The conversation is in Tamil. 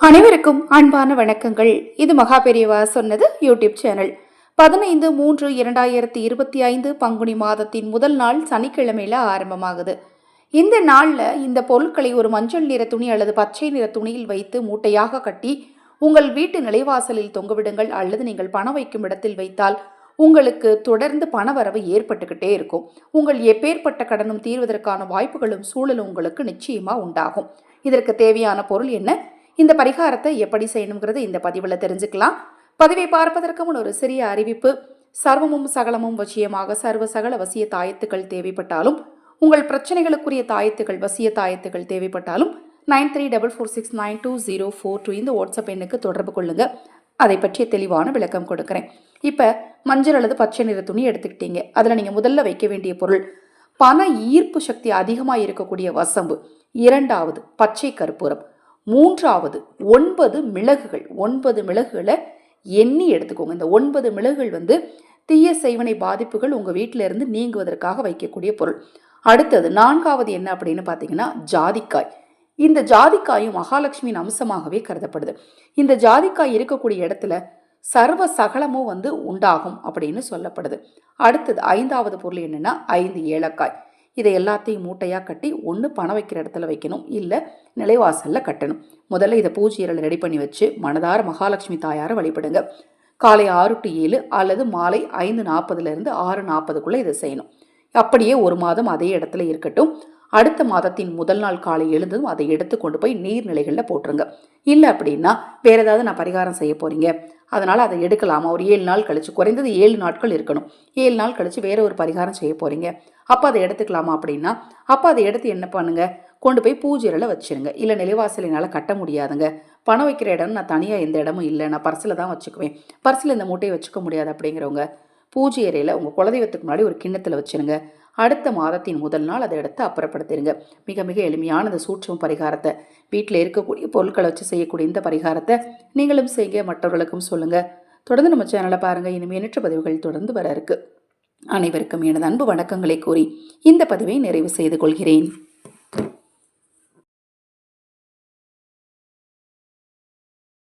அனைவருக்கும் அன்பான வணக்கங்கள். இது மகா பெரியவா சொன்னது யூடியூப் சேனல். 15/3/2025 பங்குனி மாதத்தின் முதல் நாள் சனிக்கிழமையில ஆரம்பமாகுது. இந்த நாள்ல இந்த பொருட்களை ஒரு மஞ்சள் நிற துணி அல்லது பச்சை நிற துணியில் வைத்து மூட்டையாக கட்டி உங்கள் வீட்டு நிலைவாசலில் தொங்கவிடுங்கள், அல்லது நீங்கள் பணம் வைக்கும் இடத்தில் வைத்தால் உங்களுக்கு தொடர்ந்து பணவரவு ஏற்பட்டுக்கிட்டே இருக்கும். உங்கள் எப்பேற்பட்ட கடனும் தீர்வதற்கான வாய்ப்புகளும் சூழலும் உங்களுக்கு நிச்சயமா உண்டாகும். இதற்கு தேவையான பொருள் என்ன, இந்த பரிகாரத்தை எப்படி செய்யணுங்கிறது இந்த பதிவில் தெரிஞ்சுக்கலாம். பதிவை பார்ப்பதற்கு முன் ஒரு சிறிய அறிவிப்பு. சர்வமும் சகலமும் வசியமாக சர்வ சகல வசிய தாயத்துக்கள் தேவைப்பட்டாலும், உங்கள் பிரச்சனைகளுக்குரிய தாயத்துக்கள் வசிய தாயத்துக்கள் தேவைப்பட்டாலும் 9344692042 இந்த வாட்ஸ்அப் எண்ணுக்கு தொடர்பு கொள்ளுங்க. அதை பற்றிய தெளிவான விளக்கம் கொடுக்குறேன். இப்போ மஞ்சள் அல்லது பச்சை நிற துணி எடுத்துக்கிட்டீங்க. அதில் நீங்கள் முதல்ல வைக்க வேண்டிய பொருள் பண ஈர்ப்பு சக்தி அதிகமாக இருக்கக்கூடிய வசம்பு, இரண்டாவது பச்சை கற்பூரம், மூன்றாவது 9 மிளகுகள். 9 மிளகுகளை எண்ணி எடுத்துக்கோங்க. இந்த 9 மிளகுகள் தீய செய்வனை பாதிப்புகள் உங்கள் வீட்டில இருந்து நீங்குவதற்காக வைக்கக்கூடிய பொருள். அடுத்தது நான்காவது என்ன அப்படின்னு பார்த்தீங்கன்னா ஜாதிக்காய். இந்த ஜாதிக்காயும் மகாலட்சுமியின் அம்சமாகவே கருதப்படுது. இந்த ஜாதிக்காய் இருக்கக்கூடிய இடத்துல சர்வ சகலமும் உண்டாகும் அப்படின்னு சொல்லப்படுது. அடுத்தது ஐந்தாவது பொருள் என்னன்னா 5 ஏலக்காய். இதை எல்லாத்தையும் மூட்டையாக கட்டி ஒன்று பணம் வைக்கிற இடத்துல வைக்கணும், இல்லை நிலைவாசலில் கட்டணும். முதல்ல இதை பூஜையில் ரெடி பண்ணி வச்சு மனதார மகாலட்சுமி தாயாரை வழிபடுங்க. காலை 6 to 7 அல்லது மாலை 5:40 to 6:40 இதை செய்யணும். அப்படியே ஒரு மாதம் அதே இடத்துல இருக்கட்டும். அடுத்த மாதத்தின் முதல் நாள் காலை எழுந்ததும் அதை எடுத்து கொண்டு போய் நீர்நிலைகளில் போட்டுருங்க. இல்லை அப்படின்னா வேற ஏதாவது நான் பரிகாரம் செய்ய போறீங்க, அதனால அதை எடுக்கலாமா, ஒரு 7 நாள் கழிச்சு, குறைந்தது 7 நாட்கள் இருக்கணும், 7 நாள் கழிச்சு வேற ஒரு பரிகாரம் செய்ய போறீங்க, அப்போ அதை எடுத்துக்கலாமா அப்படின்னா அப்போ அதை எடுத்து என்ன பண்ணுங்க, கொண்டு போய் பூஜையில் வச்சிருங்க. இல்லை நிலைவாசல் என்னால் கட்ட முடியாதுங்க, பணம் வைக்கிற இடம் நான் தனியாக எந்த இடமும் இல்லை, நான் பர்சில் தான் வச்சுக்குவேன், பர்சில் இந்த மூட்டையை வச்சுக்க முடியாது அப்படிங்கிறவங்க பூஜை அறையில் உங்கள் குலதெய்வத்துக்கு முன்னாடி ஒரு கிண்ணத்தில் வச்சுருங்க. அடுத்த மாதத்தின் முதல் நாள் அதை எடுத்து அப்புறப்படுத்திடுங்க. மிக மிக எளிமையான இந்த சூட்சம பரிகாரத்தை, வீட்டில் இருக்கக்கூடிய பொருட்களை வச்சு செய்யக்கூடிய இந்த பரிகாரத்தை நீங்களும் செய்ய, மற்றவர்களுக்கும் சொல்லுங்கள். தொடர்ந்து நம்ம சேனலை பாருங்கள். இனிமே எண்ணற்ற பதிவுகள் தொடர்ந்து வர இருக்கு. அனைவருக்கும் எனது அன்பு வணக்கங்களை கூறி இந்த பதிவை நிறைவு செய்து கொள்கிறேன்.